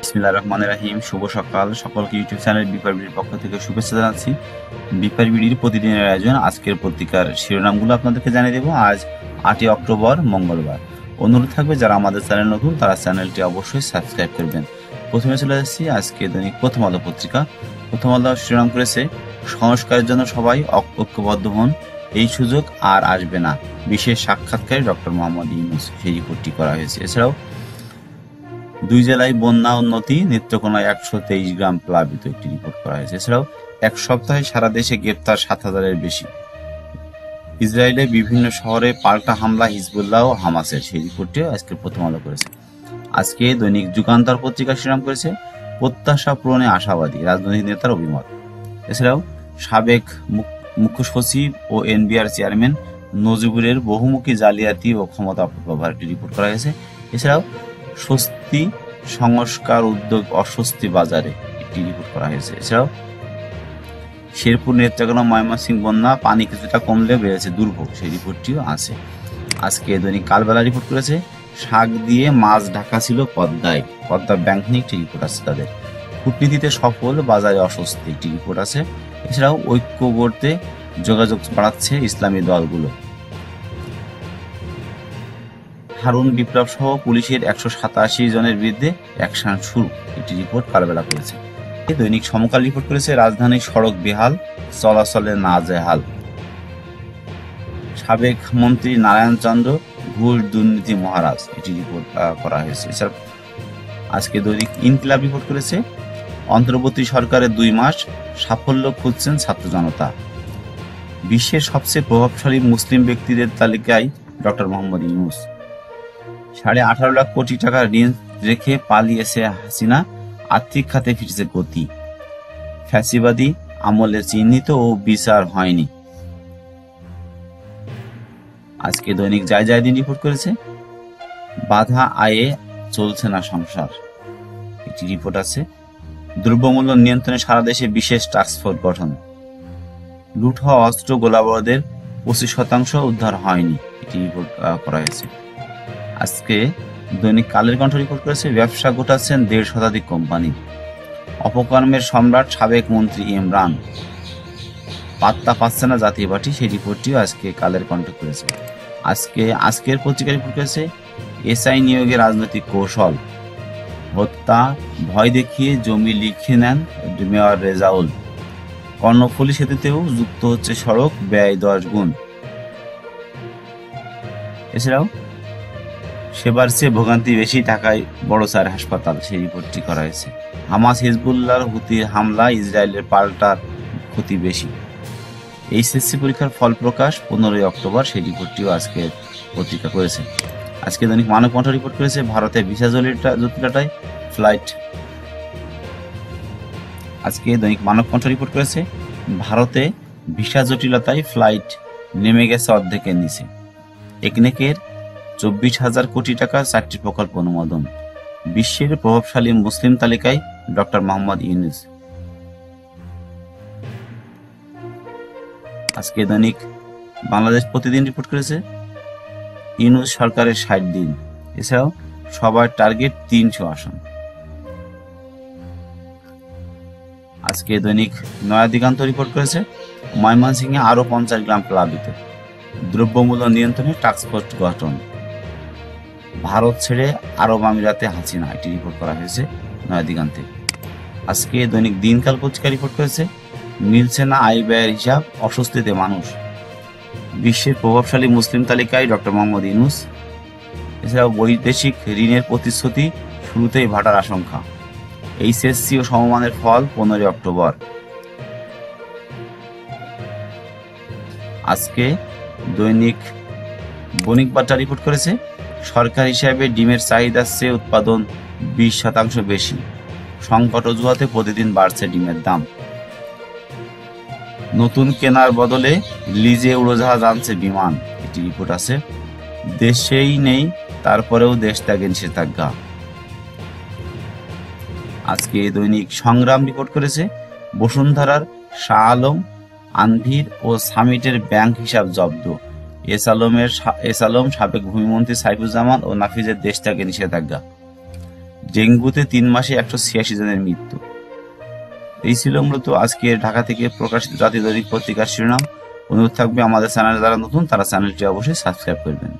বিসমিল্লাহির রহমানির রহিম। শুভ সকাল সকলকে ইউটিউব চ্যানেল বিপার বিডির পক্ষ থেকে শুভেচ্ছা জানাচ্ছি। বিপার বিডির প্রতিদিনের আয়োজন আজকের পত্রিকার শিরোনামগুলো আপনাদেরকে জানিয়ে দেব। আজ 8ই অক্টোবর মঙ্গলবার। অনুরোধ থাকবে যারা আমাদের চ্যানেল নতুন তারা চ্যানেলটি অবশ্যই সাবস্ক্রাইব করবেন। প্রথমে চলে যাচ্ছি আজকে দৈনিক প্রথম আলো পত্রিকা। প্রথম আলো শিরোনাম করেছে, সংস্কারের জন্য সবাই ঐক্যবদ্ধ হন, এই সুযোগ আর আসবে না, বিশেষ সাক্ষাৎকারে ডক্টর মোহাম্মদ ইউনূস, সেই রিপোর্টটি করা হয়েছে। এছাড়াও দুই জেলায় বন্যা উন্নতি, নেত্রকোনায় 123 গ্রাম প্লাবিত, একটি রিপোর্ট করা হয়েছে। এছাড়াও এক সপ্তাহে সারা দেশে গ্রেপ্তার 7,000-এর বেশি। ইসরায়েলে বিভিন্ন শহরে পাল্টা হামলা হিজবুল্লাহ ও হামাসের, সেই রিপোর্টটিও আজকে প্রথম আলো করেছে। আজকে দৈনিক যুগান্তর পত্রিকা শিরোনাম করেছে, প্রত্যাশা পূরণে আশাবাদী, রাজনৈতিক নেতার অভিমত। এছাড়াও সাবেক মুখ্য সচিব ও এনবিআর চেয়ারম্যান নজিবুরের বহুমুখী জালিয়াতি ও ক্ষমতা অপব্যবহার, একটি রিপোর্ট করা হয়েছে। এছাড়াও স্বস্তি সংস্কার উদ্যোগ অস্বস্তি বাজারে, একটি রিপোর্ট করা হয়েছে। এছাড়াও শেরপুর, নেত্রকোনা, ময়মনসিংহ বন্যা, পানি কিছুটা কমলে বেড়েছে দুর্ভোগ, সেই রিপোর্টটিও আছে। আজকে দৈনিক কালবেলা রিপোর্ট করেছে, শাক দিয়ে মাছ ঢাকা ছিল পদ্মায়, পদ্মা ব্যাংক নিয়ে একটি রিপোর্ট আছে তাদের। কূটনীতিতে সফল, বাজারে অস্বস্তি, একটি রিপোর্ট আছে। এছাড়াও ঐক্য গড়তে যোগাযোগ বাড়াচ্ছে ইসলামী দলগুলো। হারুন বিপ্লব সহ পুলিশের 187 জনের বিরুদ্ধে অ্যাকশন শুরু, একটি রিপোর্ট কালবেলা করেছে। দৈনিক সমকাল রিপোর্ট করেছে, রাজধানীর সড়ক বেহাল, চলাচলে নাজেহাল। সাবেক মন্ত্রী নারায়ণ চন্দ্র ঘুষ দুর্নীতি মহারাজ, এটি রিপোর্ট করা হয়েছে। এছাড়া আজকে দৈনিক ইনকিলাব রিপোর্ট করেছে, অন্তর্বর্তী সরকারের 2 মাস, সাফল্য খুঁজছেন ছাত্র জনতা। বিশ্বের সবচেয়ে প্রভাবশালী মুসলিম ব্যক্তিদের তালিকায় ডক্টর মোহাম্মদ ইউনূস। 18.5 লাখ কোটি টাকা ঋণ রেখে পালিয়েছে হাসিনা, আর্থিক খাতে ফিরেছে গতি। ফ্যাসিবাদী আমলে চিহ্নিত ও বিচার হয়নি। আজকে দৈনিক জায়দিন রিপোর্ট করেছে, বাধা আয়ে চলছে না সংসার, একটি রিপোর্ট আছে। দ্রব্যমূল্য নিয়ন্ত্রণে সারা দেশে বিশেষ টাস্কফোর্স গঠন। লুট হওয়া অস্ত্র গোলাবারুদের 25% উদ্ধার হয়নি, একটি রিপোর্ট করা হয়েছে। আজকে দৈনিক কালের কণ্ঠ রিপোর্ট করেছে, ব্যবসা গোটাচ্ছেন 1.5 শতাধিক কোম্পানি। অপকর্মের সম্রাট সাবেক মন্ত্রী ইমরান, পাত্তা পাচ্ছে না জাতীয় পার্টি, সেই রিপোর্টটিও আজকে কালের কণ্ঠ করেছে। আজকের পত্রিকা রিপোর্ট করেছে, এসআই নিয়োগে রাজনৈতিক কৌশল, হত্যা ভয় দেখিয়ে জমি লিখে নেন মেয়র রেজাউল। কর্ণফুলী সেতুতেও যুক্ত হচ্ছে সড়ক, ব্যয় 10 গুণ। এছাড়াও সেবার চেয়ে ভোগান্তি বেশি, ঢাকায় বড় 4 হাসপাতাল, সেই রিপোর্টটি করা হয়েছে। হামাস হিজবুল্লাহর হুতির হামলা, ইসরায়েলের পাল্টার ক্ষতি বেশি। এইচএসসি পরীক্ষার ফল প্রকাশ 15ই অক্টোবর, সেই রিপোর্টটিও আজকে পত্রিকা করেছে। আজকে দৈনিক মানব কণ্ঠ রিপোর্ট করেছে, ভারতে ভিসা জটিলতায় ফ্লাইট। আজকে দৈনিক মানব কণ্ঠ রিপোর্ট করেছে, ভারতে ভিসা জটিলতায় ফ্লাইট নেমে গেছে অর্ধেকের নিচে। একনেকের 24,000 কোটি টাকা 4টি প্রকল্প অনুমোদন। বিশ্বের প্রভাবশালী মুসলিম তালিকায় ডক্টর মোহাম্মদ ইউনূস। আজকে দৈনিক বাংলাদেশ প্রতিদিন রিপোর্ট করেছে, ইউনূস সরকারের 60 দিন। এছাড়াও সবার টার্গেট 300 আসন। আজকে দৈনিক নয়া দিগন্ত রিপোর্ট করেছে, ময়মনসিংহে আরো 50 গ্রাম প্লাবিত। দ্রব্যমূল্য নিয়ন্ত্রণে টাস্কফোর্স গঠন। ভারত ছেড়ে আরব আমিরাতে হাসিনা, একটি রিপোর্ট করা হয়েছে নয়া দিগন্তে। আজকে দৈনিক দিনকাল পত্রিকা রিপোর্ট করেছে, মিলছে না আয় ব্যয়ের হিসাব, অস্বস্তিতে মানুষ। বিশ্বের প্রভাবশালী মুসলিম তালিকায় ডক্টর মোহাম্মদ ইউনূস। এছাড়াও বৈদেশিক ঋণের প্রতিশ্রুতি, শুরুতেই ভাটার আশঙ্কা। এইচএসসি ও সমমানের ফল 15 অক্টোবর। আজকে দৈনিক বণিক বার্তা রিপোর্ট করেছে, সরকার হিসাবে ডিমের চাহিদার চেয়ে উৎপাদন 20% বেশি। সংকট অজুহাতে প্রতিদিন বাড়ছে ডিমের দাম। নতুন কেনার বদলে লিজে উড়োজাহাজ আনছে বিমান, একটি রিপোর্ট আছে। দেশেই নেই তারপরেও দেশ ত্যাগে নিষেধাজ্ঞা। আজকে দৈনিক সংগ্রাম রিপোর্ট করেছে, বসুন্ধরার শাহ আলম, আনভির ও সামিটের ব্যাংক হিসাব জব্দ। এস আলম সাবেক ভূমিমন্ত্রী সাইফুজ্জামান ও নাফিজের দেশ ত্যাগে নিষেধাজ্ঞা। ডেঙ্গুতে 3 মাসে 186 জনের মৃত্যু। এই ছিল মূলত আজকে ঢাকা থেকে প্রকাশিত জাতীয় দৈনিক পত্রিকার শিরোনাম। অনুরোধ থাকবে আমাদের চ্যানেলে যারা নতুন তারা চ্যানেলটি অবশ্যই সাবস্ক্রাইব করবেন।